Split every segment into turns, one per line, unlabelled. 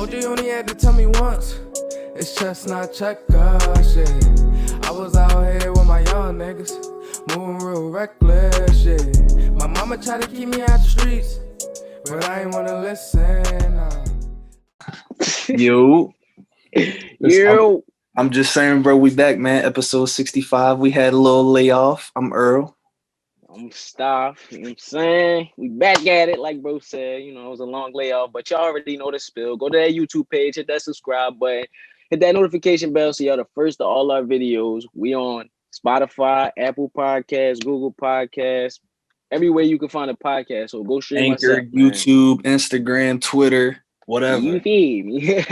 OG only had to tell me once. It's chestnut checker shit. I was out here with my young niggas, moving real reckless shit. My mama tried to keep me out the streets, but I ain't wanna listen.
Yo, I'm,
Yo,
I'm just saying, bro. We back, man. Episode 65. We had a little layoff. I'm Earl.
I'm Staff. You know what I'm saying? We back at it, like bro said. It was a long layoff, but y'all already know the spill. Go to that YouTube page, hit that subscribe button, hit that notification bell so y'all the first to all our videos. We on Spotify, Apple Podcasts, Google Podcasts, everywhere you can find a podcast. So go stream
Anchor,
myself, man.
YouTube, Instagram, Twitter,
You
whatever.
feel me?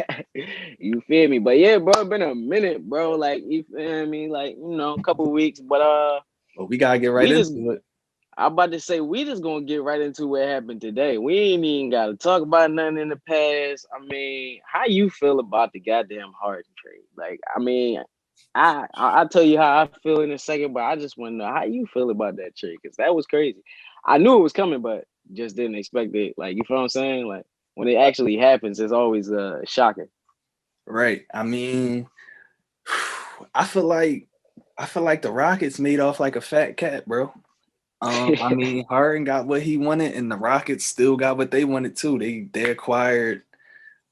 You feel me? But yeah, bro, been a minute, bro. Like you feel me? Like, a couple weeks. But
But we gotta get right
we just
into it.
I'm about to say we just gonna get right into what happened today. We ain't even gotta talk about nothing in the past. I mean, how you feel about the goddamn Harden trade? Like, I mean, I'll tell you how I feel in a second, but I just want to know how you feel about that trade because that was crazy. I knew it was coming, but just didn't expect it. Like, you feel what I'm saying? Like when it actually happens, it's always shocking.
Right. I mean, I feel like the Rockets made off like a fat cat, bro. I mean, Harden got what he wanted, and the Rockets still got what they wanted too. They acquired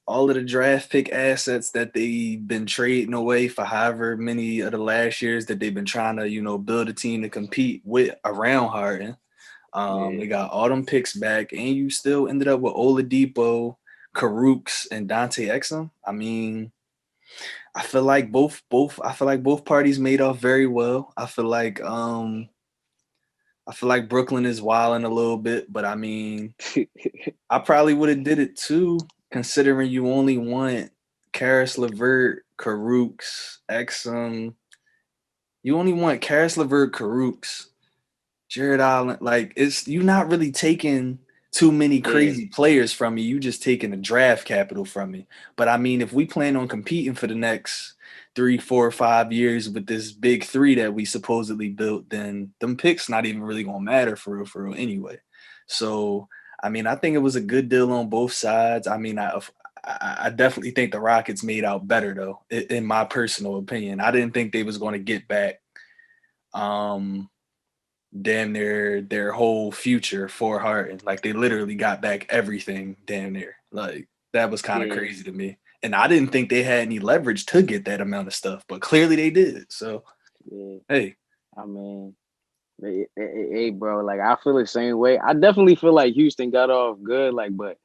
all of the draft pick assets that they've been trading away for however many of the last years that they've been trying to, build a team to compete with around Harden.
Yeah,
They got all them picks back, and you still ended up with Oladipo, Karooks, and Dante Exum. I mean, I feel like both parties made off very well. I feel like Brooklyn is wilding a little bit, but I mean, I probably would have did it too, considering you only want Karis LeVert, Karooks, Exum. You only want Karis LeVert, Karooks, Jared Allen. Like it's you not really taking too many
yeah,
crazy players from me. You just taking the draft capital from me. But I mean, if we plan on competing for the next 3, 4, 5 years with this big three that we supposedly built, then them picks not even really gonna matter for real anyway. So I mean, I think it was a good deal on both sides. I mean, I definitely think the Rockets made out better though, in my personal opinion. I didn't think they was going to get back um damn near their whole future for Harden. Like they literally got back everything damn near. Like that was kind of
yeah,
crazy to me. And I didn't think they had any leverage to get that amount of stuff, but clearly they did. So
yeah.
hey,
I mean. Hey, bro, like I feel the same way. I definitely feel like Houston got off good, like, but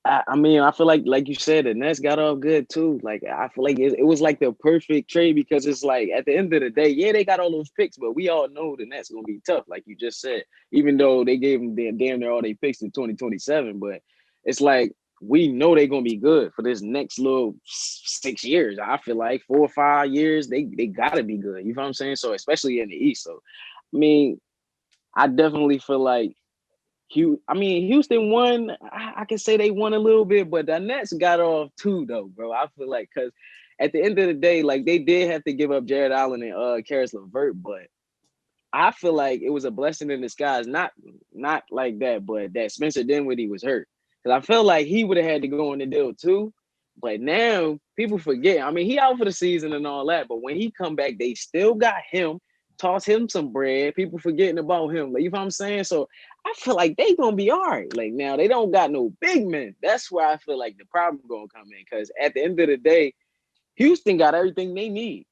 I mean, I feel like you said, the Nets got off good too. Like, I feel like it was like the perfect trade because it's like at the end of the day, yeah, they got all those picks, but we all know the Nets gonna be tough, like you just said. Even though they gave them damn near all they picks in 2027, but it's like we know they're gonna be good for this next little 6 years. I feel like 4 or 5 years, they gotta be good. You know what I'm saying? So especially in the East. So I mean, I definitely feel like Houston won. I can say they won a little bit, but the Nets got off too, though, bro. I feel like because at the end of the day, like they did have to give up Jared Allen and Karis LeVert, but I feel like it was a blessing in disguise. Not like that, but that Spencer Dinwiddie was hurt because I felt like he would have had to go on the deal too. But now people forget. I mean, he out for the season and all that, but when he come back, they still got him. Toss him some bread. People forgetting about him. Like, you know what I'm saying? So I feel like they gonna be all right. Like now they don't got no big men. That's where I feel like the problem gonna come in. Because at the end of the day, Houston got everything they need.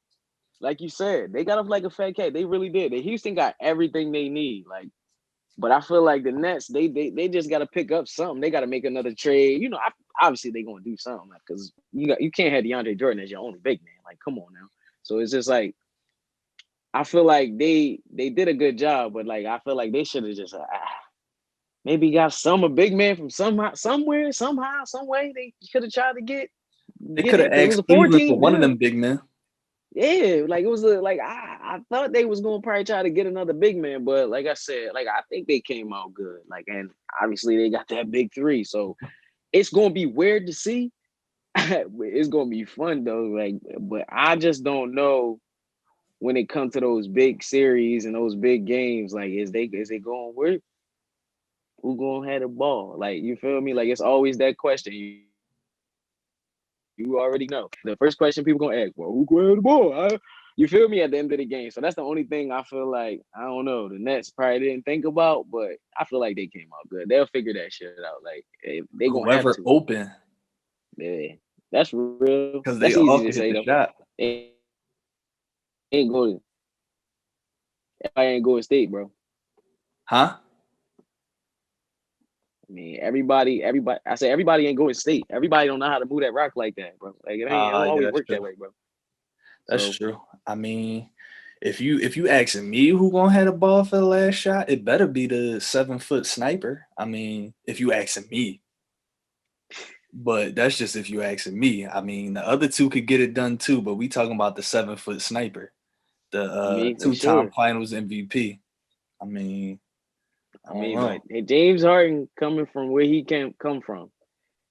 Like you said, they got off like a fat cat. They really did. The Houston got everything they need. Like, but I feel like the Nets, they just got to pick up something. They got to make another trade. Obviously they gonna do something because you can't have DeAndre Jordan as your only big man. Like, come on now. So it's just like I feel like they did a good job, but like I feel like they should have just maybe got a big man from somehow, some way. They could have tried to
they
get
could have
it because it was
asked
a
Cleveland for
14
one of
deal.
them big men.
Yeah, like it was I thought they was gonna probably try to get another big man, but like I said, like I think they came out good. Like, and obviously they got that big three, so it's gonna be weird to see. It's gonna be fun though, like, but I just don't know when it comes to those big series and those big games. Like, is it gonna work? Who gonna have the ball? Like, you feel me? Like, it's always that question. You already know. The first question people gonna ask, well, who grabbed the ball? You feel me at the end of the game. So that's the only thing I feel like, I don't know, the Nets probably didn't think about, but I feel like they came out good. They'll figure that shit out. Like they gonna have
Whoever
to.
open,
Yeah. That's real.
because
That's
they
easy
all
to
can hit
say
the
though.
shot.
Ain't going. I ain't going state, bro.
Huh?
I mean, everybody. I say everybody ain't going state. Everybody don't know how to move that rock like that, bro. Like it don't
Yeah,
always
that's
work
true.
that way, bro.
That's
So
true. I mean, if you asking me who gonna have the ball for the last shot, it better be the 7-foot sniper. I mean, if you asking me, but that's just if you asking me. I mean, the other two could get it done too, but we talking about the 7-foot sniper, the
I mean, for
two-time
sure.
Finals MVP. I mean, I
I
don't
mean, but
know.
hey, James Harden coming from where he can come from,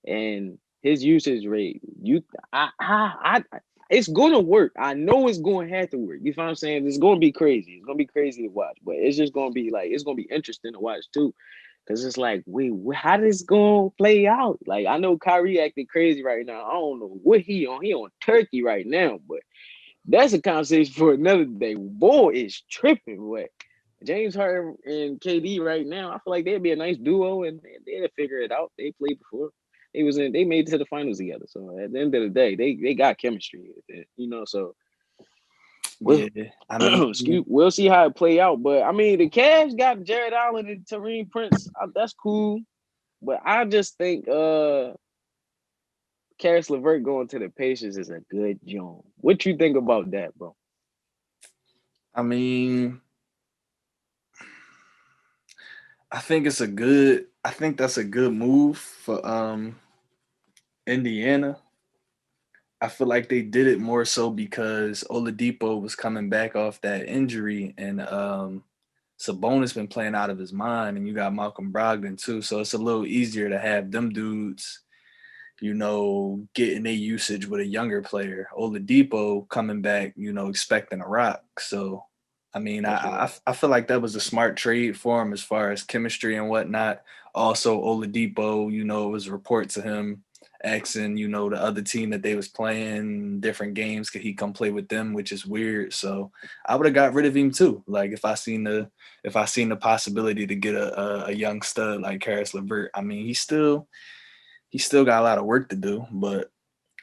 and his usage rate, it's gonna work. I know it's gonna have to work. You know what I'm saying? It's gonna be crazy. It's gonna be crazy to watch, but it's just gonna be like it's gonna be interesting to watch too, because it's like, wait, how this gonna play out? Like I know Kyrie acting crazy right now. I don't know what he on. He on Turkey right now, but that's a conversation for another day. Boy is tripping. What James Harden and KD right now, I feel like they'd be a nice duo, and they'd figure it out. They played before. They made it to the finals together. So at the end of the day, they got chemistry, So
Yeah,
we'll
I mean,
we'll see how it play out. But I mean, the Cavs got Jared Allen and Taurean Prince. That's cool. But I just think Karis LeVert going to the Pacers is a good job. What you think about that, bro?
I mean, I think it's a good. I think that's a good move for Indiana. I feel like they did it more so because Oladipo was coming back off that injury, and Sabonis been playing out of his mind, and you got Malcolm Brogdon too, so it's a little easier to have them dudes, getting their usage with a younger player. Oladipo coming back, expecting a rock. So, I mean,
For sure.
I feel like that was a smart trade for him as far as chemistry and whatnot. Also, Oladipo, it was reports of him asking, the other team that they was playing different games, could he come play with them, which is weird. So I would have got rid of him too. Like if I seen the possibility to get a young stud like Karis LeVert. I mean, he still got a lot of work to do, but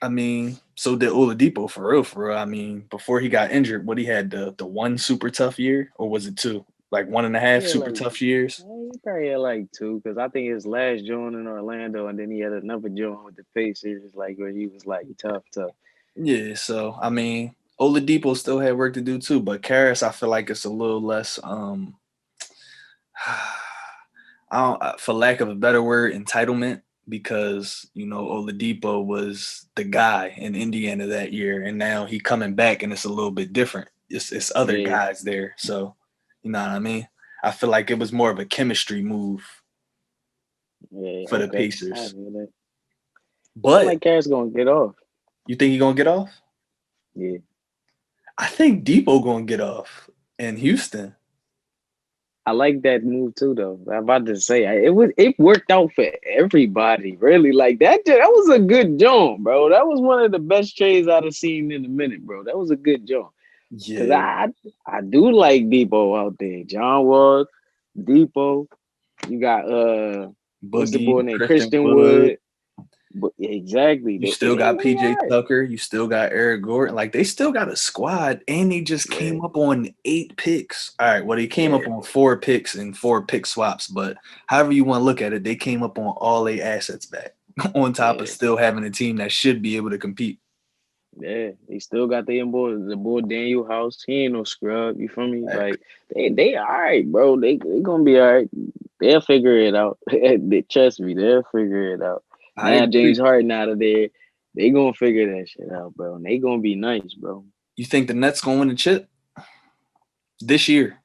I mean, so did Oladipo for real, for real. I mean, before he got injured, what he had the one super tough year, or was it two? Like 1.5
Yeah,
super
like
tough years?
he probably had like two, because I think his last joint in Orlando, and then he had another joint with the Pacers, like where he was like tough.
Yeah, so I mean, Oladipo still had work to do too, but Karis, I feel like it's a little less I don't, for lack of a better word, entitlement, because Oladipo was the guy in Indiana that year, and now he coming back, and it's a little bit different. It's other
Yeah,
guys there, so you know what I mean. I feel like it was more of a chemistry move
yeah,
for the
okay. I
Pacers.
feel that. I feel
But
like Cass gonna get off.
you think he gonna get off?
Yeah.
I think Depot gonna get off in Houston.
I like that move too, though. I'm about to say it worked out for everybody, really. Like that was a good jump, bro. That was one of the best trades I've seen in a minute, bro. That was a good jump. Cause
Yeah,
I do like Depot out there. John Wall, Depot. You got what's the boy
Boogie,
named
Christian
Christian
Wood.
Wood? But exactly,
You still got
they
PJ
all right.
Tucker. You still got Eric Gordon. Like they still got a squad, and they just
Yeah,
came up on 8 picks. All right, well they came up
yeah,
on 4 picks and 4 pick swaps, but however you want to look at it, they came up on all their assets back, on top of
yeah.
still having a team that should be able to compete.
Yeah, they still got the boy Daniel House. He ain't no scrub. You feel me?
Like,
Like they all right, bro. They gonna be all right. They'll figure it out. Trust me, they'll figure it out.
I
Now James
agree.
Harden out of there, they gonna figure that shit out, bro. And they gonna be nice, bro.
You think the Nets gonna win the chip this year?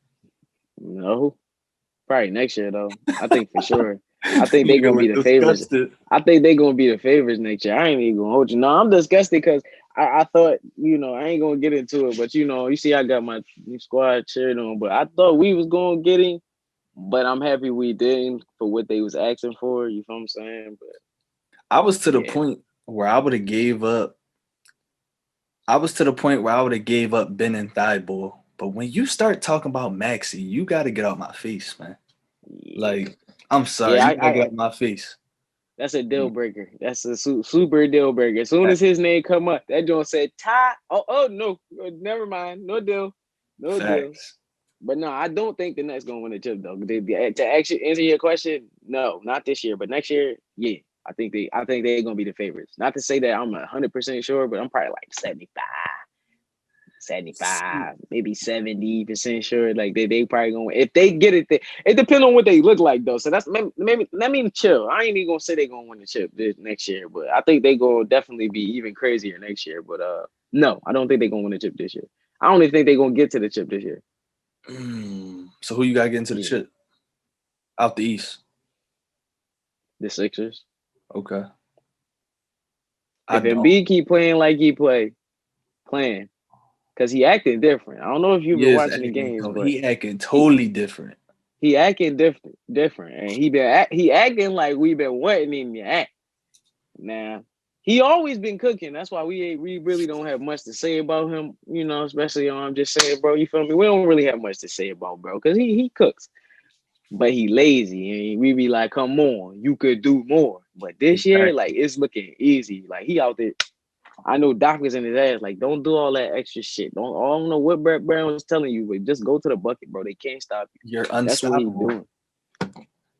No, probably next year though. I think for sure. I think they
You
gonna
were
be the favorites.
disgusted.
I think they gonna be the favorites next year. I ain't even gonna hold you. No, I'm disgusted because I thought, I ain't gonna get into it, but you see I got my new squad shirt on, but I thought we was gonna get him, but I'm happy we didn't for what they was asking for. You feel what I'm saying? But
I was to the
yeah,
point. where I would have gave up. I was to the point where I would have gave up Ben and Thibault. But when you start talking about Maxi, you got to get out my face, man.
Yeah,
Like, I'm sorry,
yeah.
you got to get out my face.
That's a deal breaker. That's a super deal breaker. As soon as his name come up, that joint said Ty. Oh no, never mind. No deal, no deal.
Facts.
But no, I don't think the Nets gonna win the chip though. To actually answer your question, no, not this year, but next year, yeah. I think they're gonna be the favorites. Not to say that I'm 100% sure, but I'm probably like 75, maybe 70% sure. Like they probably gonna win. If they get it, it depends on what they look like though. So that's maybe let me chill. I ain't even gonna say they're gonna win the chip this next year, but I think they gonna definitely be even crazier next year. But no, I don't think they're gonna win the chip this year. I don't even think they're gonna get to the chip this year.
So who you got to get into the
Yeah.
chip? Out the East.
The Sixers.
Okay.
If Embiid keep playing like he playing, because he acting different. I don't know if you've been watching the games, but
he acting totally different.
he acting different, and he acting like we been wanting him to act. Now he always been cooking. That's why we really don't have much to say about him. You know, especially I'm just saying, bro. You feel me? We don't really have much to say about bro because he cooks, but he lazy, and we be like, come on, you could do more. But this year, like it's looking easy. Like he out there. I know Doc was in his ass. Like, don't do all that extra shit. I don't know what Brett Brown was telling you, but just go to the bucket, bro. They can't stop you.
You're
That's what he's
unstoppable.
doing.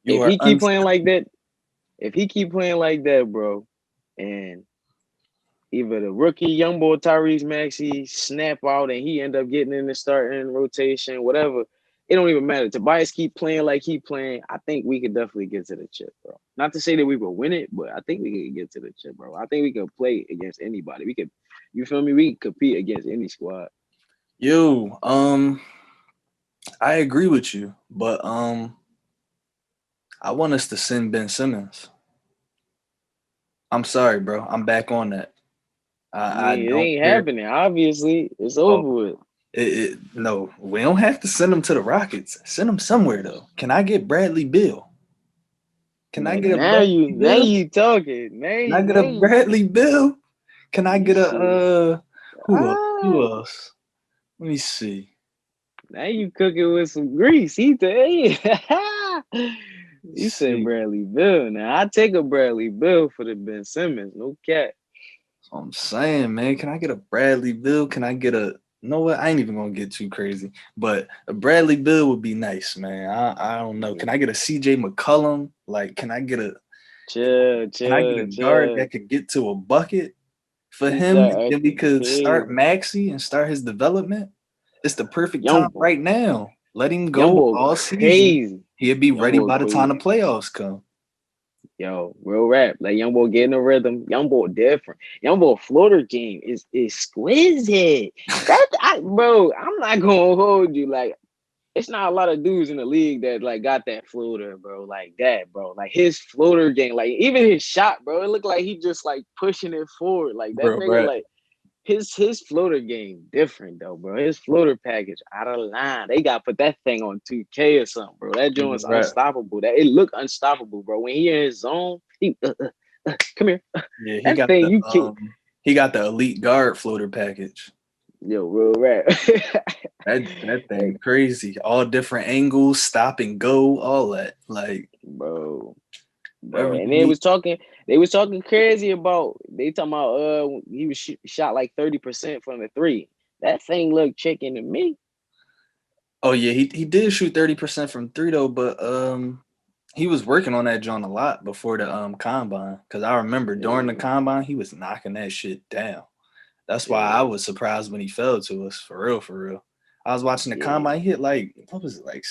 You
If
are
he keep playing like that, bro, and either the rookie young boy Tyrese Maxey snap out and he end up getting in the starting rotation, whatever, it don't even matter. Tobias keep playing like he playing. I think we could definitely get to the chip, bro. Not to say that we will win it, but I think we could get to the chip, bro. I think we could play against anybody. We could, you feel me? We could compete against any squad.
Yo, I agree with you, but I want us to send Ben Simmons. I'm sorry, bro. I'm back on that. I
It
don't
ain't
care.
happening. Obviously, it's
Oh,
over with.
no, we don't have to send him to the Rockets. Send him somewhere though. Can I get Bradley Bill? Can I get a
Now
Bradley Bill?
you talking.
Can I get a Bradley Bill? Can I get
Shit.
a who else? Who
Ah,
else? Let me see.
now you cooking with some grease. He said,
Let me
he said
see.
Bradley Bill. Now I take a Bradley Bill for the Ben Simmons. No cat.
That's what I'm saying, man. Can I get a Bradley Bill? Can I get a you know what? I ain't even gonna get too crazy, but a Bradley Bill would be nice, man. I don't know. Can I get a CJ McCollum? Like, can I get a guard
Chill.
that could get to a bucket for
He
him?
start
Then we
acting
could start
crazy.
Maxi and start his development. It's the perfect
Young
time
boy.
right now. Let him
Young
go
boy
all season.
crazy.
He'll be
Young
ready
boy
by the time the
crazy.
playoffs come.
Yo, real rap. Like young boy getting a rhythm. Young boy different. Young boy floater game is exquisite. Bro, I'm not gonna hold you. Like, it's not a lot of dudes in the league that like got that floater, bro. Like that, bro. Like his floater game, like even his shot, bro. It looked like he just like pushing it forward. Like that
Bro,
nigga,
right.
like his floater game different though, bro. His floater package out of line. They got to put that thing on 2K or something, bro. That joint's
Right.
unstoppable. That it look unstoppable, bro. When he in his zone, he come here.
Yeah,
That thing you can't.
he got the elite guard floater package.
Yo, real rap.
That thing crazy. All different angles, stop and go, all that. Like
bro.
whatever
And
you
they
need.
was talking crazy about they talking about he was shot like 30% from the three. That thing looked chicken to me.
Oh yeah, he did shoot 30% from three though, but he was working on that joint a lot before the combine. Cause I remember during the combine he was knocking that shit down. That's why I was surprised when he fell to us, for real, for real. I was watching the combine, he hit like what was it, like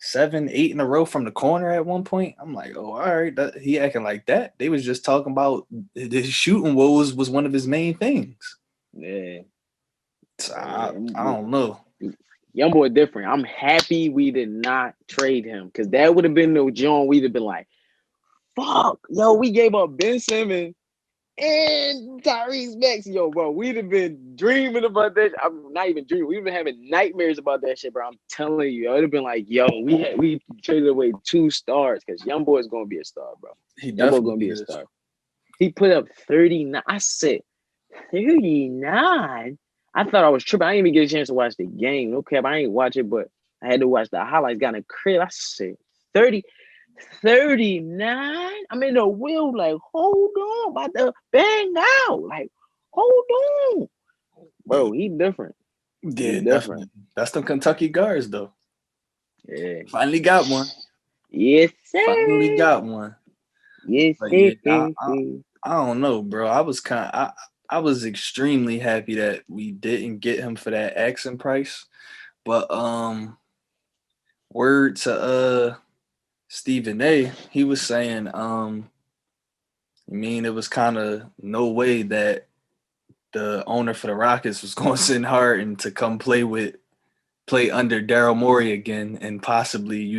7, 8 in a row from the corner at one point. I'm like, oh, all right, he acting like that. They was just talking about his shooting woes was one of his main things.
Yeah.
So I don't know.
Young boy different. I'm happy we did not trade him because that would have been no John. We'd have been like, fuck, yo, we gave up Ben Simmons and Tyrese Maxey, yo, bro. We'd have been dreaming about that. I'm not even dreaming. We've been having nightmares about that shit, bro. I'm telling you, it'd have been like, yo, we traded away 2 stars because Young boy is gonna be a star, bro.
He
Young boy gonna
definitely
be a
is.
star. He put up 39. I said 39. I thought I was tripping. I didn't even get a chance to watch the game. No cap, I ain't watch it, but I had to watch the highlights. Got in the crib. I said 30, 39. I'm in the wheel, like, hold on, about to bang out. Like, hold on. Bro, he different. He
Yeah,
different.
definitely. That's the Kentucky guards, though.
Yeah.
Finally got one.
Yes,
Finally
sir.
got one.
Yes,
But
sir.
yeah, I don't know, bro. I was extremely happy that we didn't get him for that accent price. But word to Stephen A, he was saying I mean it was kind of no way that the owner for the Rockets was going to send Harden to come play under Daryl Morey again and possibly,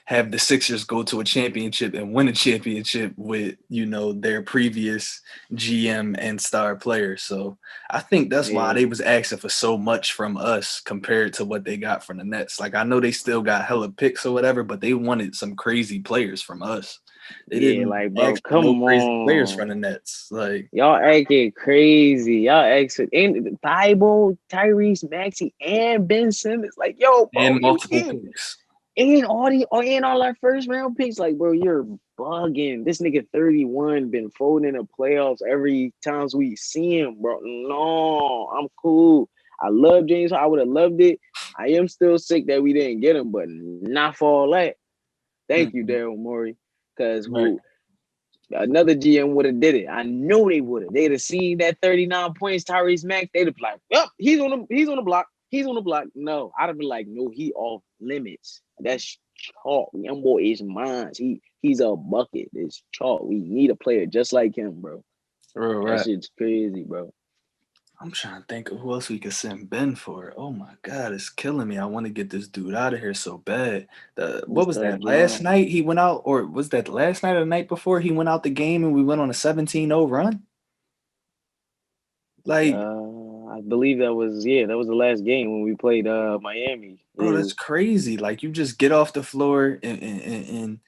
have the Sixers go to a championship and win a championship with, their previous GM and star player. So I think that's why
Yeah.
they was asking for so much from us compared to what they got from the Nets. Like I know they still got hella picks or whatever, but they wanted some crazy players from us. They
Yeah,
didn't
like, bro,
ask for no
come
crazy players
on.
from the Nets. Like
Y'all acting crazy. Y'all acting and Thibault, Tyrese Maxey, and Ben Simmons. Like, yo, bro,
and
you
multiple
can't.
picks.
And all our first round picks. Like, bro, you're bugging. This nigga 31 been folding in the playoffs every times we see him, bro. No, I'm cool. I love James. I would have loved it. I am still sick that we didn't get him, but not for all that. Thank you,
Mm-mm.
Daryl Morey. Because
Right.
who another GM would have did it. I know they would have. They'd have seen that 39 points, Tyrese Max. They'd have been like, "Well, he's on the block. He's on the block." No, I'd have been like, "No, he off limits. That's chalk. Young boy is mine. He's a bucket. It's chalk. We need a player just like him, bro.
Real
That
rap.
shit's crazy, bro."
I'm trying to think of who else we could send Ben for. Oh my god, it's killing me. I want to get this dude out of here so bad. What
Who's
was
third
that last
line?
night he went out, or was that last night or the night before he went out the game and we went on a 17-0 run? Like,
I believe that was that was the last game when we played Miami.
bro,
Yeah.
that's crazy. Like you just get off the floor and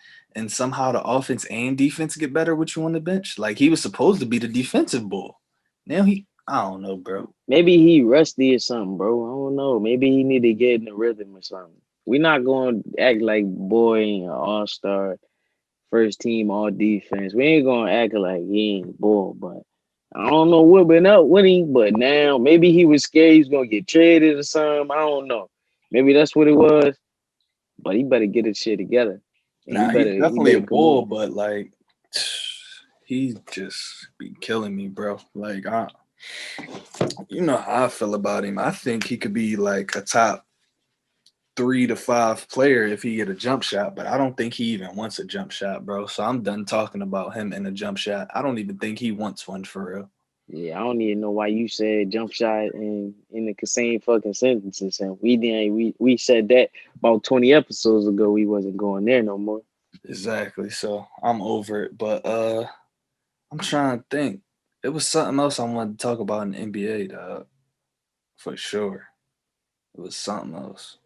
somehow the offense and defense get better with you on the bench. Like he was supposed to be the defensive bull. Now I don't know, bro.
Maybe he rusty or something, bro. I don't know. Maybe he need to get in the rhythm or something. We're not going to act like boy ain't an all-star, first team, all defense. We ain't going to act like he ain't bull, but I don't know what been up with him, but now maybe he was scared he was going to get traded or something. I don't know. Maybe that's what it was, but he better get his shit together. And
Nah, he's
he
definitely a
better commit.
bull, but like he just be killing me, bro. Like you know how I feel about him. I think he could be like a top 3 to 5 player if he get a jump shot, but I don't think he even wants a jump shot, bro. So I'm done talking about him and a jump shot. I don't even think he wants one for real.
Yeah, I don't even know why you said jump shot in the same fucking sentences. And we said that about 20 episodes ago. We wasn't going there no more.
Exactly. So I'm over it. But I'm trying to think. It was something else I wanted to talk about in the NBA, dog. For sure. It was something else.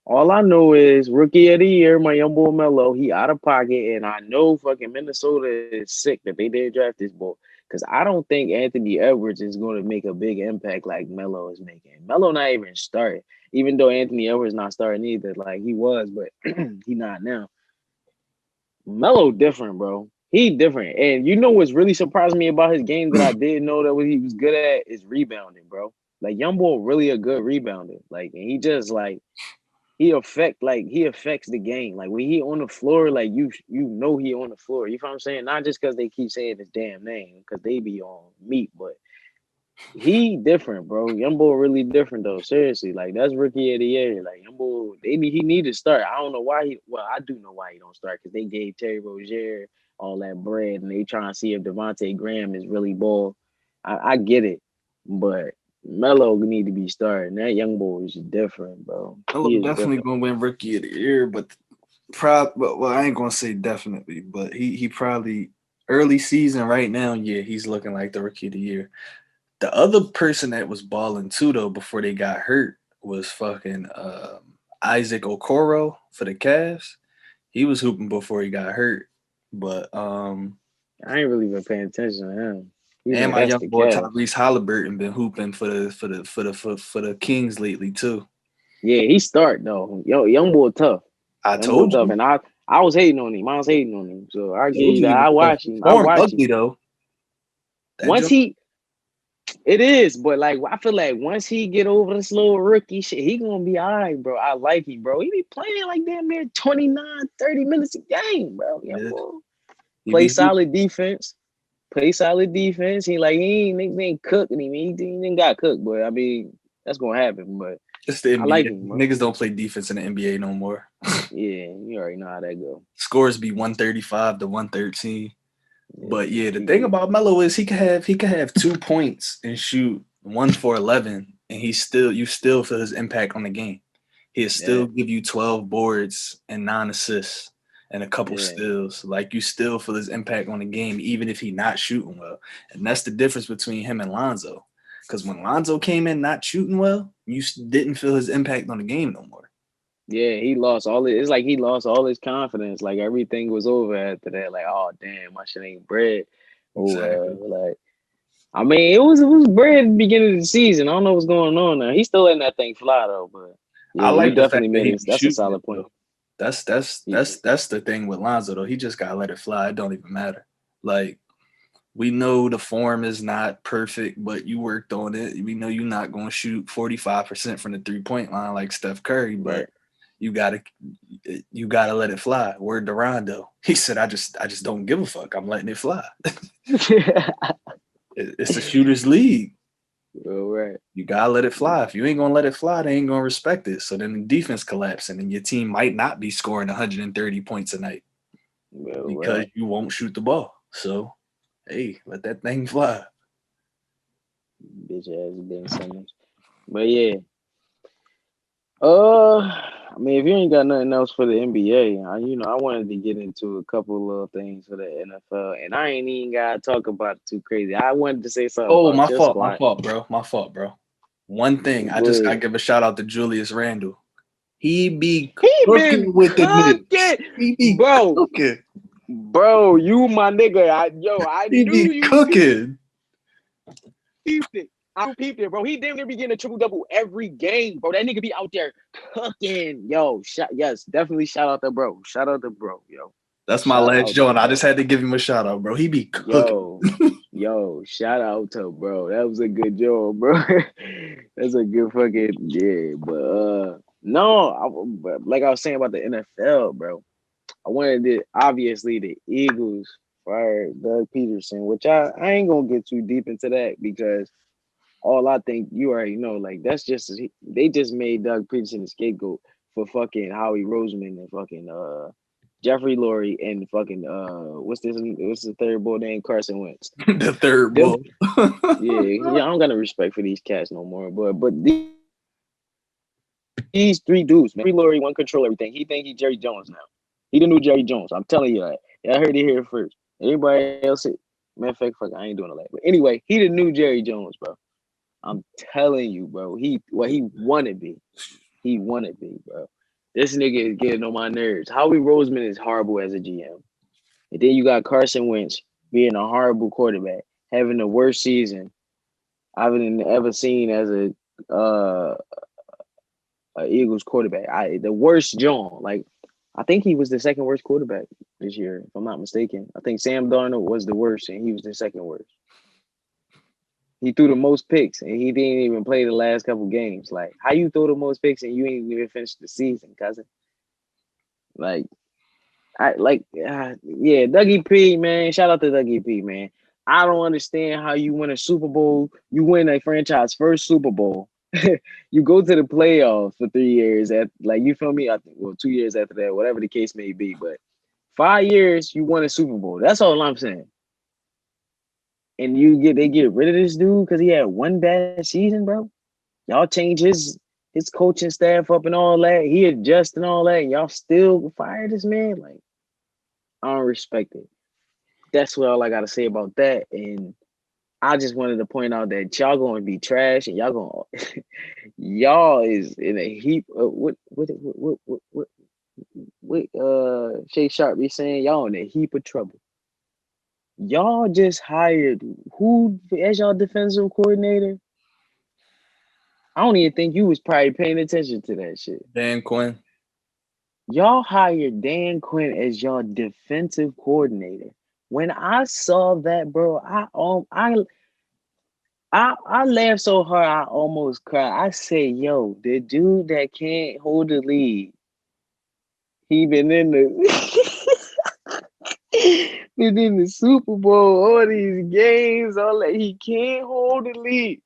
All I know is rookie of the year, my young boy Melo, he out of pocket, and I know fucking Minnesota is sick that they did draft this boy. Because I don't think Anthony Edwards is going to make a big impact like Melo is making. Melo not even starting, even though Anthony Edwards not starting either. Like he was, but he not now. Melo different, bro. He different. And you know what's really surprised me about his game that I didn't know that what he was good at is rebounding, bro. Like young boy really a good rebounder. Like and he just like he affects the game. Like when he on the floor, like you know he on the floor. You know what I'm saying? Not just because they keep saying his damn name, because they be on meat, but he different, bro. Young boy really different though. Seriously, like that's rookie of the year. Like young boy, he need to start. I don't know why he. Well, I do know why he don't start because they gave Terry Rozier all that bread and they trying to see if Devontae Graham is really ball. I get it, but Melo need to be starting. That young boy is different, bro.
Melo
He is
definitely
different.
gonna win rookie of the year, but well, I ain't gonna say definitely, but he probably early season right now, yeah, he's looking like the rookie of the year. The other person that was balling too though before they got hurt was fucking Isaac Okoro for the Cavs. He was hooping before he got hurt, but
I ain't really been paying attention to him. You
And
know,
my
that's
young
the
boy
Cavs.
Tyrese Halliburton been hooping for the Kings lately too.
Yeah, he start though. Yo, young boy tough.
I
Young boy
told
tough.
you.
And I was hating on him. I was hating on him. So I give
Told
you
you
that.
he was
I
tough.
watch
His
him. I
form
watch him.
ugly though. That
Once
joint,
he it is, but like I feel like once he get over this little rookie shit, he gonna be all right, bro. I like him, bro. He be playing like damn near 29, 30 minutes a game, bro. Young
yeah,
boy.
he
Play
be hoop.
solid defense. Play solid defense. He ain't cooking him. He didn't got cooked, but I mean that's gonna happen. But
It's the
I like
NBA.
him, bro.
Niggas don't play defense in the NBA no more.
Yeah, you already know how that go.
Scores be 135 to 113.
Yeah,
But yeah, the thing
he,
about Melo is he could have 2 points and shoot 1 for 11, and you still feel his impact on the game. He'll
yeah,
still give you 12 boards and 9 assists and a couple
yeah,
steals. Like you still feel his impact on the game, even if he not shooting well. And that's the difference between him and Lonzo. Because when Lonzo came in not shooting well, you didn't feel his impact on the game no more.
yeah. He lost all it. It's like he lost all his confidence. Like everything was over after that. Like, oh damn, my shit ain't bread. Oh
Exactly.
like I mean, it was bread at the beginning of the season. I don't know what's going on now. He's still letting that thing fly though, but
I
yeah, you
like the
definitely
fact that
made
he
it.
be
That's a
shooting it
solid point.
though. That's the thing with Lonzo though. He just gotta let it fly. It don't even matter. Like we know the form is not perfect, but you worked on it. We know you're not gonna shoot 45% from the 3-point line like Steph Curry,
Right.
but you gotta you gotta let it fly. Word to Rondo. He said, I just don't give a fuck. I'm letting it fly. It's a shooter's league.
All right.
You gotta let it fly. If you ain't gonna let it fly, they ain't gonna respect it. So then the defense collapsing, and your team might not be scoring 130 points a night
All
because
right.
you won't shoot the ball. So hey, let that thing fly.
Bitch ass Ben Simmons. But yeah. I mean, if you ain't got nothing else for the NBA, I wanted to get into a couple of things for the NFL, and I ain't even gotta talk about it too crazy. I wanted to say something
Oh,
about
my
your
fault, my
squad.
fault, bro. My fault, bro. One thing, I
Go
just gotta
ahead.
give a shout out to Julius Randle. He be
He been
cooking with the Knicks.
cooking,
He be
bro.
cooking.
Bro, you my nigga. I
He
knew
be
you
cooking.
peeped it. I peeped it, bro. He damn near be getting a triple double every game, bro. That nigga be out there cooking. Yo, yes, definitely shout out to bro. Shout out to bro, yo.
That's my
Shout
last
out to
joint. I just
bro.
had to give him a shout out, bro. He be cooking.
Yo, shout out to bro. That was a good job, bro. That's a good fucking yeah. But but like I was saying about the NFL, bro. I wanted to obviously the Eagles fired Doug Peterson, which I ain't gonna get too deep into that because all I think you already know, like that's just they just made Doug Peterson the scapegoat for fucking Howie Roseman and fucking Jeffrey Lurie and fucking what's the third boy named Carson Wentz.
The third
Them
bull.
yeah, I don't got no respect for these cats no more. But these three dudes, man, Jeffrey Lurie want control everything. He think he Jerry Jones now. He the new Jerry Jones. I'm telling you that. I heard it here first. Anybody else? Man, fuck, I ain't doing all that. But anyway, he the new Jerry Jones, bro. I'm telling you, bro. He wanna be. He wanna be, bro. This nigga is getting on my nerves. Howie Roseman is horrible as a GM. And then you got Carson Wentz being a horrible quarterback, having the worst season I've ever seen as a Eagles quarterback. The worst John. Like I think he was the second worst quarterback this year, if I'm not mistaken. I think Sam Darnold was the worst, and he was the second worst. He threw the most picks, and he didn't even play the last couple games. Like, how you throw the most picks and you ain't even finished the season, cousin? Like, yeah, Dougie P, man. Shout out to Dougie P, man. I don't understand how you win a Super Bowl. You win a franchise first Super Bowl. You go to the playoffs for 3 years. Like, you feel me? I think 2 years after that, whatever the case may be. But 5 years, you won a Super Bowl. That's all I'm saying. And they get rid of this dude because he had one bad season, bro. Y'all change his coaching staff up and all that. He adjust and all that. And y'all still fire this man? Like, I don't respect it. That's what all I gotta say about that. And I just wanted to point out that y'all gonna be trash and y'all is in a heap of what Shay Sharp be saying, y'all in a heap of trouble. Y'all just hired who as y'all defensive coordinator? I don't even think you was probably paying attention to that shit.
Dan Quinn.
Y'all hired Dan Quinn as your defensive coordinator. When I saw that, bro, I laughed so hard I almost cried. I said, "Yo, the dude that can't hold the lead, he been in the been in the Super Bowl, all these games, all that. He can't hold the lead,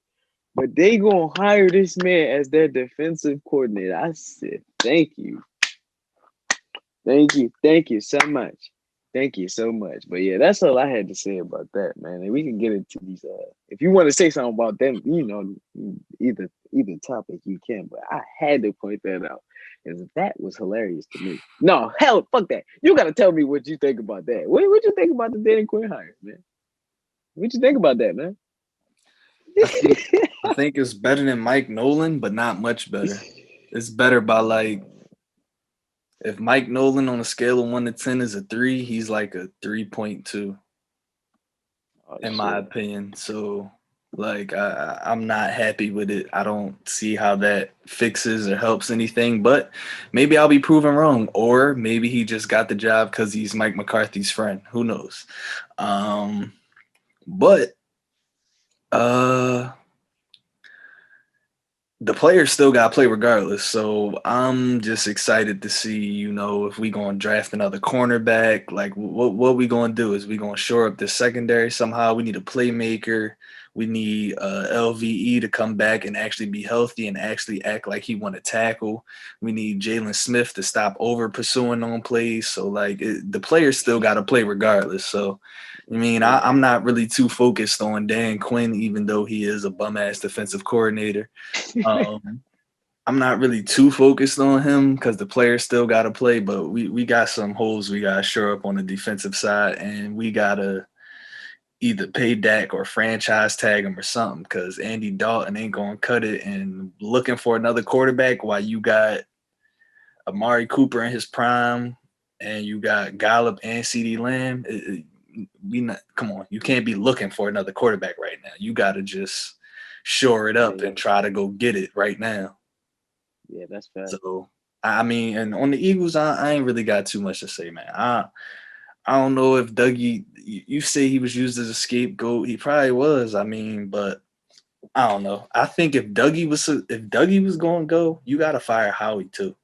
but they gonna hire this man as their defensive coordinator." I said, "Thank you." Thank you. Thank you so much. Thank you so much. But yeah, that's all I had to say about that, man. And we can get into these if you want to say something about them, either topic you can, but I had to point that out. Because that was hilarious to me. No, hell, fuck that. You gotta tell me what you think about that. What you think about the Dan Quinn hire, man? What you think about that, man?
I think I think it's better than Mike Nolan, but not much better. It's better by like if Mike Nolan on a scale of 1 to 10 is a 3, he's like a 3.2
Oh
in my
shit.
opinion. So like I'm not happy with it. I don't see how that fixes or helps anything, but maybe I'll be proven wrong, or maybe he just got the job because he's Mike McCarthy's friend. Who knows? But uh the players still got to play regardless. So I'm just excited to see, if we going to draft another cornerback, like what we going to do? Is we going to shore up the secondary somehow? We need a playmaker. We need LVE to come back and actually be healthy and actually act like he want to tackle. We need Jalen Smith to stop over pursuing on plays. So the players still got to play regardless. So I'm not really too focused on Dan Quinn, even though he is a bum ass defensive coordinator. I'm not really too focused on him because the players still got to play, but we got some holes we got to shore up on the defensive side, and we got to either pay Dak or franchise tag him or something because Andy Dalton ain't going to cut it. And looking for another quarterback while you got Amari Cooper in his prime and you got Gallup and CeeDee Lamb, come on, you can't be looking for another quarterback right now. You got to just shore it up and try to go get it right now.
Yeah, that's fair.
So, and on the Eagles, I ain't really got too much to say, man. I don't know if Dougie, you say he was used as a scapegoat. He probably was. But I don't know. I think if Dougie was going to go, you got to fire Howie too.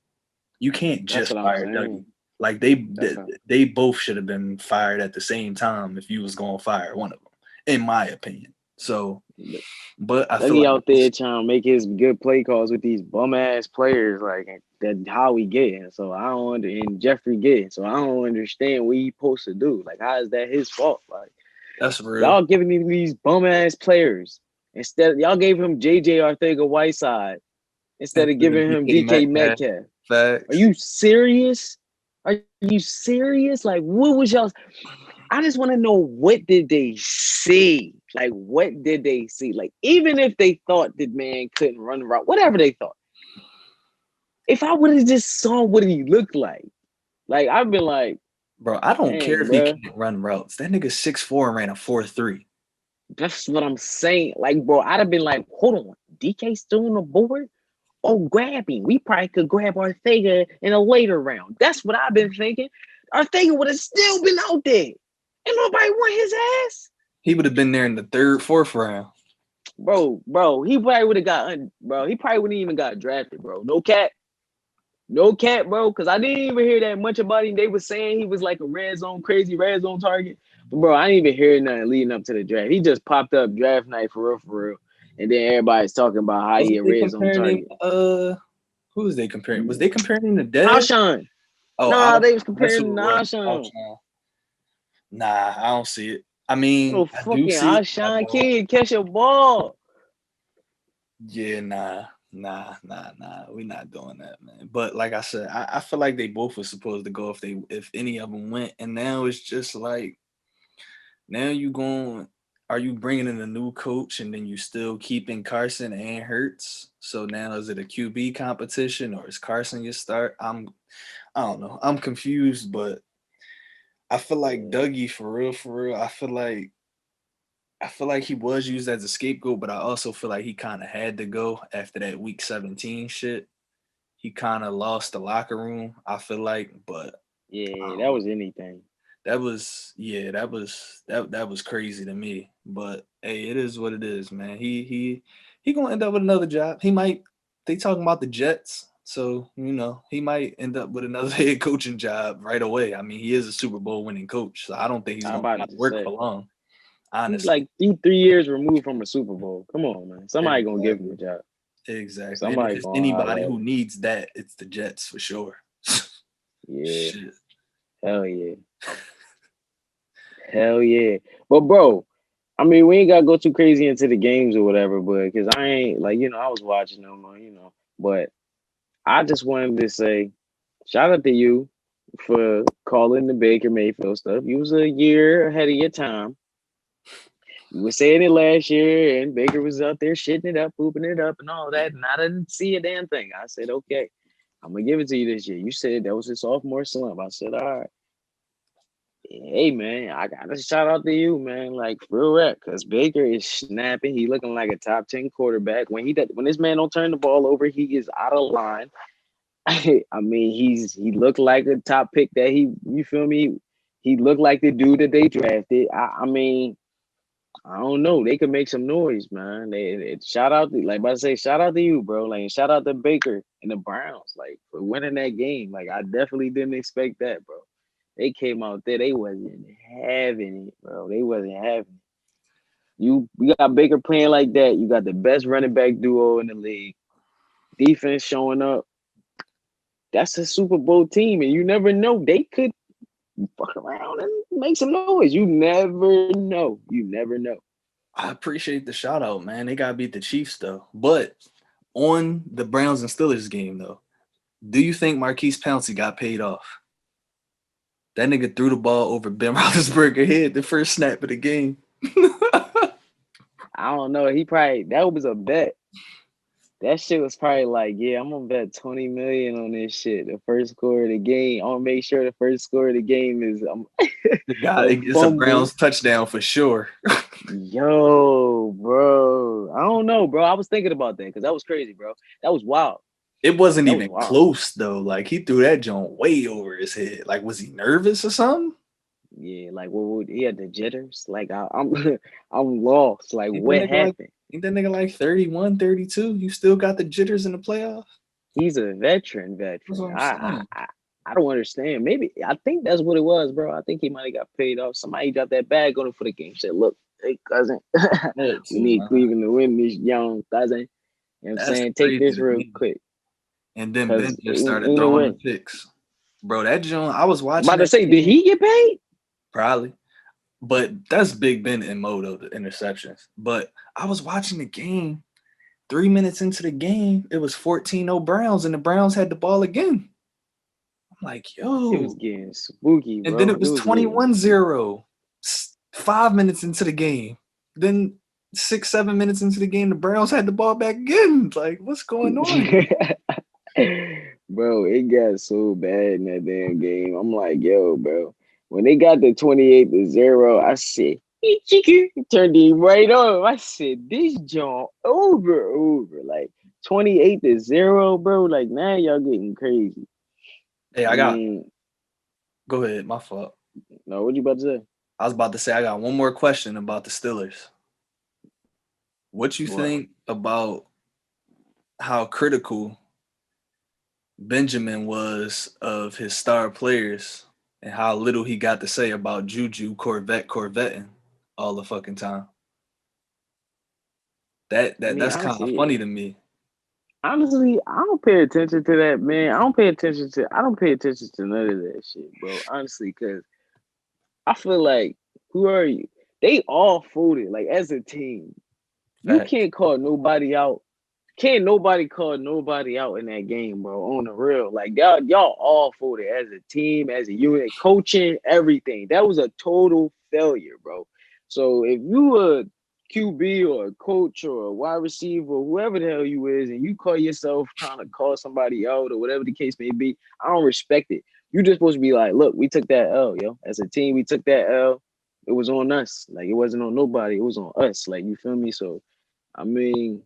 You can't just fire Dougie. Like they both should have been fired at the same time if you was going to fire one of them, in my opinion. So, but I feel like
out there trying to make his good play calls with these bum ass players like that Howie getting. So I don't and Jeffrey getting. So I don't understand what he supposed to do. Like, how is that his fault? Like,
that's real.
Y'all giving him these bum ass players instead. Y'all gave him JJ Arcega-Whiteside instead of giving him DK Metcalf.
Facts.
Are you serious? Are you serious? Like, what was y'all? I just want to know, what did they see? Like, what did they see? Like, even if they thought that man couldn't run the route, whatever they thought. If I would have just saw what he looked like I've been like,
bro, I don't care if he can't run routes. That nigga 6'4" and ran a 4.3.
That's what I'm saying. Like, bro, I'd have been like, hold on, DK still on the board? Oh, grab him. We probably could grab Arcega in a later round. That's what I've been thinking. Arcega would have still been out there. And nobody want his ass.
He would have been there in the 3rd, 4th round.
Bro, he probably would have he probably wouldn't even got drafted, bro. No cap, bro. Because I didn't even hear that much about him. They were saying he was like a crazy red zone target. But bro, I didn't even hear nothing leading up to the draft. He just popped up draft night for real. And then everybody's talking about how he a red zone target.
Who was they comparing? Was they comparing him to Dez?
Alshon.
Oh,
they was comparing him to Alshon.
Nah, I don't see it. I do
fucking
see
Alshon kid catch a ball.
Yeah, nah. We're not doing that, man. But like I said, I feel like they both were supposed to go if any of them went, and now it's just like, now are you bringing in a new coach and then you still keeping Carson and Hurts? So now is it a QB competition or is Carson your start? I don't know. I'm confused, but I feel like
Yeah.
Dougie for real. I feel like he was used as a scapegoat, but I also feel like he kind of had to go after that week 17 shit. He kind of lost the locker room, I feel like, but I
Yeah, that
don't
was
know.
anything.
That was crazy to me. But hey, it is what it is, man. He gonna end up with another job. He might. They talking about the Jets, so he might end up with another head coaching job right away. I mean, he is a Super Bowl winning coach, so I don't think he's
I'm
gonna be
about
out of
to
work
say
for long.
he's
Honestly,
like 3 years removed from a Super Bowl. Come on, man. Somebody gonna give him a
exactly,
job.
exactly. And if
Somebody
it's
gonna
anybody
holler at
who
him.
needs that, it's the Jets for sure.
Yeah,
Shit.
hell yeah, hell yeah. But bro, I mean, we ain't gotta go too crazy into the games or whatever, but because I ain't like I was watching them, but I just wanted to say shout out to you for calling the Baker Mayfield stuff. You was a year ahead of your time. You were saying it last year, and Baker was out there shitting it up, pooping it up, and all that, and I didn't see a damn thing. I said, okay, I'm gonna give it to you this year. You said that was his sophomore slump. I said, all right. Hey man, I gotta shout out to you, man. Like for real rap, because Baker is snapping. He looking like a top 10 quarterback. When this man don't turn the ball over, he is out of line. I mean, he looked like a top pick that you feel me? He looked like the dude that they drafted. I mean, I don't know. They could make some noise, man. Shout out to like I say, shout out to you, bro. Like shout out to Baker and the Browns, like for winning that game. Like I definitely didn't expect that, bro. They came out there, they wasn't having it, bro. They wasn't having it. You got Baker playing like that. You got the best running back duo in the league. Defense showing up. That's a Super Bowl team, and you never know. They could fuck around and make some noise. You never know. You never know.
I appreciate the shout out, man. They gotta beat the Chiefs though. But on the Browns and Steelers game though, do you think Marquise Pouncey got paid off? That nigga threw the ball over Ben Roethlisberger's head the first snap of the game.
I don't know. He probably that was a bet. That shit was probably like, yeah, I'm gonna bet 20 million on this shit. The first score of the game. I'm gonna make sure the first score of the game is
The guy,
a
it's a
fumble.
Browns touchdown for sure.
Yo, bro. I don't know, bro. I was thinking about that because that was crazy, bro. That was wild.
It wasn't
That was
even
wild.
close though. Like he threw that joint way over his head. Like was he nervous or something?
Yeah, like what he had the jitters. Like I'm I'm lost. Like
Ain't that
what
nigga like
happened?
ain't that nigga like 31, 32? You still got the jitters in the playoffs?
He's a veteran,
That's what
veteran.
I'm saying.
I don't understand. Maybe I think that's what it was, bro. I think he might have got paid off. Somebody dropped that bag on him for the game. Said, "Look, hey cousin,
That
we
too,
need
man.
Cleveland to win this young cousin." You know what I'm
That's
saying? Take
crazy
this
to
real
me.
quick,
And then Ben
cause
just started
ain't a
throwing the
win.
picks. Bro, that joint, I was
I'm
watching
about to
that
say, did
game,
he get paid?
probably. But that's Big Ben in mode of the interceptions. But I was watching the game. 3 minutes into the game, it was 14-0 Browns, and the Browns had the ball again. I'm like,
It was
yo.
getting spooky,
And then
bro.
it
It
was
was getting
21-0. 5 minutes into the game. Then 6, 7 minutes into the game, the Browns had the ball back again. Like, what's going on?
bro, it got so bad in that damn game. I'm like, yo, bro. When they got the 28-0, I said, "Hey, chicken." Turned him right on. I said, this jump over. Like 28-0, bro. Like now y'all getting crazy.
Hey,
I
I got,
mean,
go ahead, my fault.
no, what you about to say?
I was about to say, I got one more question about the Steelers. What you
What?
think about how critical Benjamin was of his star players and how little he got to say about Juju Corvetting all the fucking time?
I mean,
That's kind of funny to me.
honestly, I don't pay attention to that, man. I don't pay attention to none of that shit, bro. Honestly, because I feel like who are you? They all folded, like as a team. You
Facts.
can't call nobody out. Can't nobody call nobody out in that game, bro. On the real. Like y'all all folded as a team, as a unit, coaching, everything. That was a total failure, bro. So if you were QB or a coach or a wide receiver, whoever the hell you is, and you call yourself trying to call somebody out or whatever the case may be, I don't respect it. You just supposed to be like, look, we took that L, yo. As a team, we took that L. It was on us. Like it wasn't on nobody. It was on us. Like you feel me? So I mean,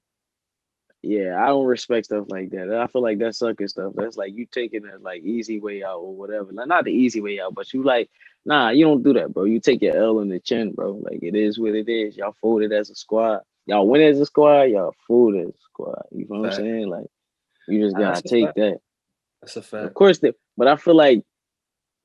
yeah, I don't respect stuff like that. I feel like that's sucker stuff. That's like you taking a like easy way out or whatever. Like not the easy way out, but you like, nah, you don't do that, bro. You take your L in the chin, bro. Like it is what it is. Y'all folded as a squad. Y'all win as a squad. Y'all folded as a squad. You know what I'm
Fact.
saying? Like you just
Nah,
gotta
that's a
take
fact.
that.
That's a
Of
fact.
course, but I feel like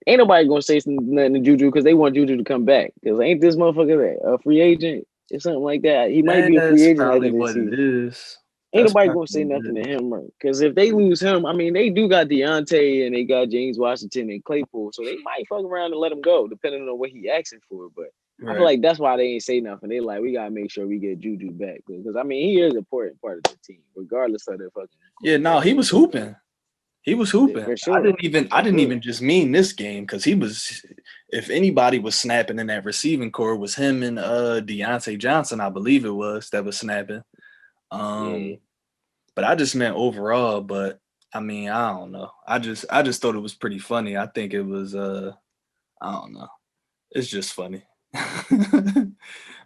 ain't nobody gonna say nothing to Juju because they want Juju to come back. Because ain't this motherfucker a free agent or something like that? He might be a free
That's
agent after
probably
this
what it
season.
is.
Ain't
That's
nobody
probably
gonna say
what
nothing
it
to
is.
him, right? Because if they lose him, I mean, they do got Deontay and they got James Washington and Claypool, so they might fuck around and let him go, depending on what he asking for. But I feel
Right.
like that's why they ain't say nothing. They like, we gotta make sure we get Juju back because I mean, he is an important part of the team, regardless of their fucking
Yeah, no,
quarterback.
he was hooping. He was hooping.
For
I
sure,
didn't even I
for
didn't
sure.
even just mean this game because he was if anybody was snapping in that receiving core it was him and Deontay Johnson, I believe it was, that was snapping.
Yeah,
But I just meant overall, but I mean, I don't know. I just thought it was pretty funny. I think it was I don't know. It's just funny.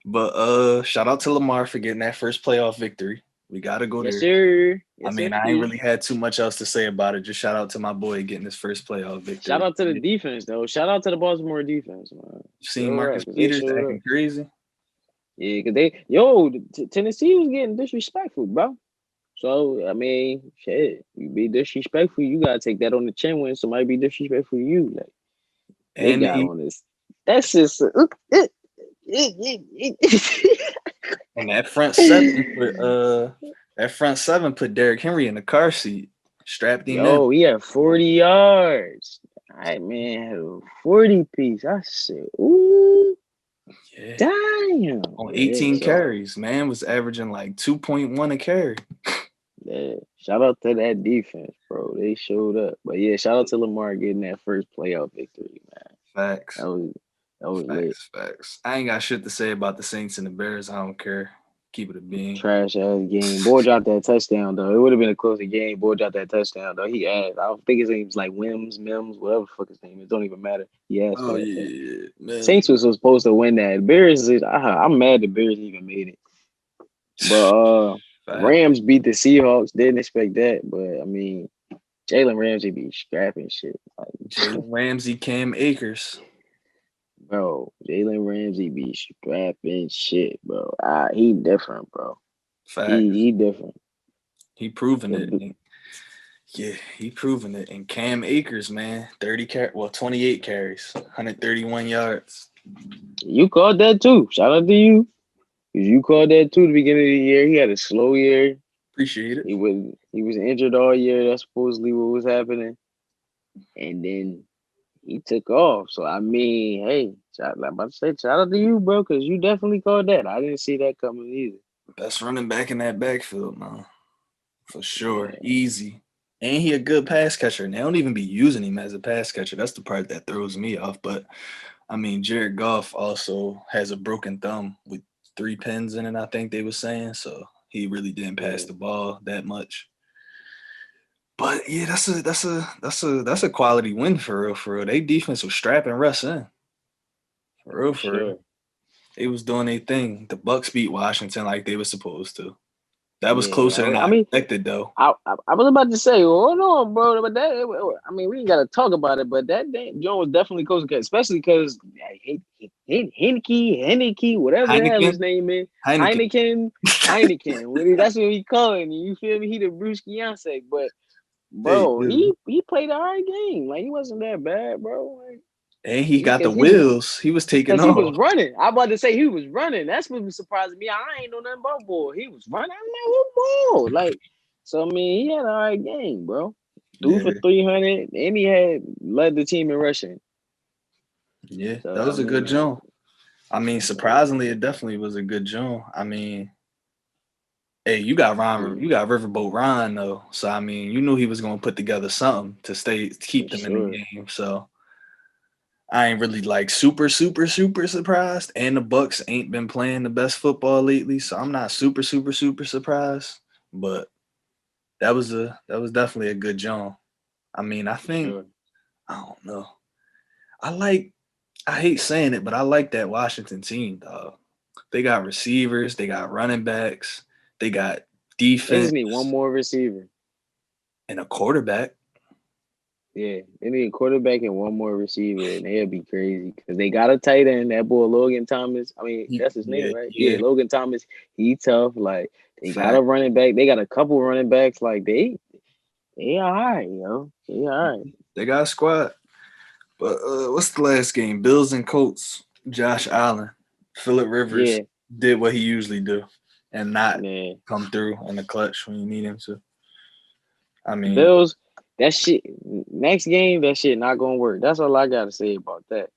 But shout out to Lamar for getting that first playoff victory. We gotta go
yes
there.
sir,
I
yes sir.
mean, I ain't really had too much else to say about it. Just shout out to my boy getting his first playoff
Shout
victory.
out to the defense though. Shout out to the Baltimore defense, man.
You seen
Real rap,
Marcus
because they
Peters
showed up.
acting crazy?
Yeah, because Tennessee was getting disrespectful, bro. So I mean, shit, you be disrespectful, you gotta take that on the chin when somebody be disrespectful to you. Like they
And
got
he
on this. That's just
and that front seven put Derrick Henry in the car seat, strapped him in.
yo, he had 40 yards. All right, man, had a 40 piece. I said, ooh,
Yeah.
damn.
On
Yeah,
18
so
carries, man was averaging like 2.1 a carry.
yeah, shout out to that defense, bro. They showed up. But yeah, shout out to Lamar getting that first playoff victory, man.
Facts.
That was that was lit.
Facts. I ain't got shit to say about the Saints and the Bears. I don't care. Keep it a bean.
Trash ass game. Boy dropped that touchdown though. It would have been a closer game. Boy dropped that touchdown though. He asked. I don't think his name's like Mims, whatever the fuck his name is. Don't even matter. He asked for
Oh
that though.
yeah, man.
Saints was supposed to win that. Bears is I'm mad the Bears even made it. But
Fact.
Rams beat the Seahawks. Didn't expect that. But I mean, Jalen Ramsey be scrapping shit. Like,
Jalen Ramsey, Cam Akers.
bro, Jalen Ramsey be scrapping shit, bro. He different, bro.
Facts.
He different.
He proving it. Yeah, he proving it. And Cam Akers, man, 28 carries, 131 yards.
You called that too. Shout out to you. Cause you called that too. The beginning of the year, he had a slow year.
Appreciate it.
He was injured all year. That's supposedly what was happening. And then he took off. So I mean, hey, I'm about to say, shout out to you, bro, because you definitely called that. I didn't see that coming either.
Best running back in that backfield, man. For sure.
Yeah,
Easy. And he a good pass catcher. And they don't even be using him as a pass catcher. That's the part that throws me off. But I mean, Jared Goff also has a broken thumb with 3 pins in it, I think they were saying. So he really didn't pass
yeah,
the ball that much. But yeah, that's a quality win for real, for real. They defense was strapping Russ in. For real,
for
for real.
sure.
They was doing their thing. The Bucks beat Washington like they were supposed to. That was
Yeah,
closer than
I
I
mean,
expected, though.
I was about to say, hold on, bro, but I mean, we ain't got to talk about it, but that Joe was definitely close, especially because Henneke, whatever the hell
Heineken,
his name is,
Heineken.
Heineken, that's what we calling you. You feel me? He the Bruce Beyonce, but
Hey,
bro,
dude.
he played a hard game. Like he wasn't that bad, bro. Like,
And he got the
because he
wheels. He was taking
because he was
off.
running. I about to say he was running. That's what was surprising me. I ain't know nothing about ball. He was running. I'm like, who ball? Like, so I mean, he had a hard game, bro. Threw
Yeah,
for 300, and he had led the team in rushing.
yeah. That
So I
was a good
mean,
jump. I mean, surprisingly, it definitely was a good jump. I mean, hey, you got
yeah,
Riverboat Ron though. So I mean, you knew he was gonna put together something to
for
keep them in the
sure.
game. So I ain't really like super, super, super surprised. And the Bucks ain't been playing the best football lately, so I'm not super, super, super surprised. But that was definitely a good jump. I mean,
For sure.
I don't know. I hate saying it, but I like that Washington team, dog. They got receivers, they got running backs, they got
They
defense
just need one more receiver.
and a quarterback.
Yeah, they need a quarterback and one more receiver, and they'll be crazy because they got a tight end. That boy Logan Thomas. I mean, that's his name, right? Yeah, Logan Thomas. He tough. Like they got a running back. They got a couple running backs. Like they all right, yo. They all right.
They got a squad. But what's the last game? Bills and Colts. Josh Allen, Phillip Rivers did what he usually do, and not come through in the clutch when you need him to. I mean,
Bills. That shit. Next game, that shit not gonna work. That's all I gotta say about that.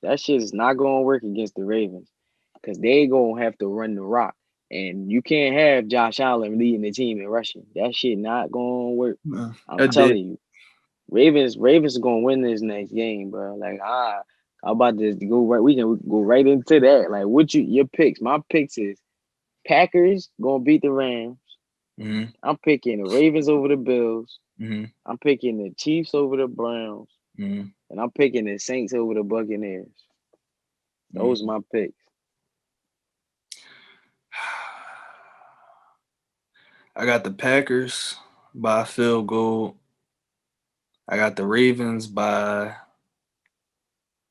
That shit is not gonna work against the Ravens because they gonna have to run the rock, and you can't have Josh Allen leading the team in rushing. That shit not gonna work. I'm telling you, Ravens are gonna win this next game, bro. Like I'm about to go right. We can go right into that. Like what your picks? My picks is Packers gonna beat the Rams.
Mm-hmm.
I'm picking the Ravens over the Bills.
Mm-hmm.
I'm picking the Chiefs over the Browns.
Mm-hmm.
And I'm picking the Saints over the Buccaneers. Those are my picks.
I got the Packers by a field goal. I got the Ravens by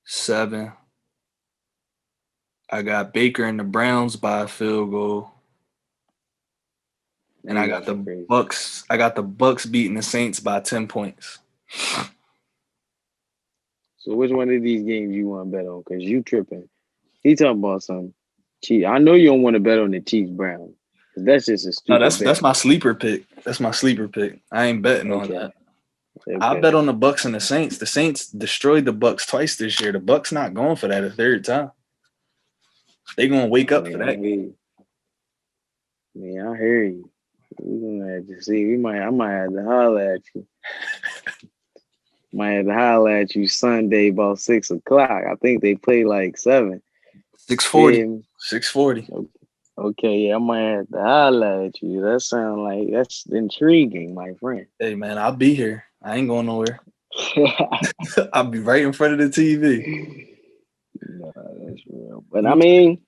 7. I got Baker and the Browns by a field goal. And I got the Bucks. I got the Bucks beating the Saints by 10 points.
So which one of these games you want to bet on? Because you tripping. He talking about some Chiefs. I know you don't want to bet on the Chiefs Browns. That's just a stupid bet.
That's my sleeper pick. That's my sleeper pick. I ain't betting on that. Okay. I bet on the Bucks and the Saints. The Saints destroyed the Bucks twice this year. The Bucks not going for that a third time. They gonna wake up for that.
I hear you. We're gonna have to see. I might have to holler at you. Might have to holler at you Sunday about 6 o'clock. I think they play like 7.
6:40. 6:40.
Okay, yeah, I might have to holler at you. That sounds like that's intriguing, my friend.
Hey man, I'll be here. I ain't going nowhere. I'll be right in front of the TV.
No, that's real. But I mean,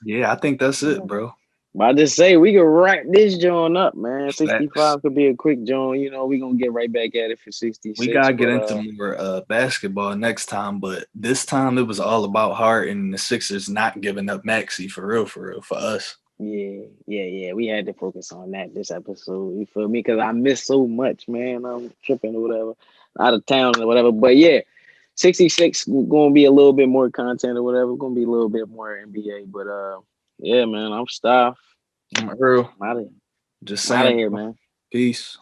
yeah, I think that's it, bro.
But I just say we can wrap this joint up, man. 65 could be a quick joint. You know, we're gonna get right back at it for 66.
We gotta get into more basketball next time, but this time it was all about Harden and the Sixers not giving up Maxey for real, for us.
Yeah. We had to focus on that this episode. You feel me? Because I missed so much, man. I'm tripping or whatever, out of town or whatever. But yeah, 66 gonna be a little bit more content or whatever. Gonna be a little bit more NBA, but yeah, man, I'm stuffed.
I'm real.
Out of
Just saying.
here, man.
Peace.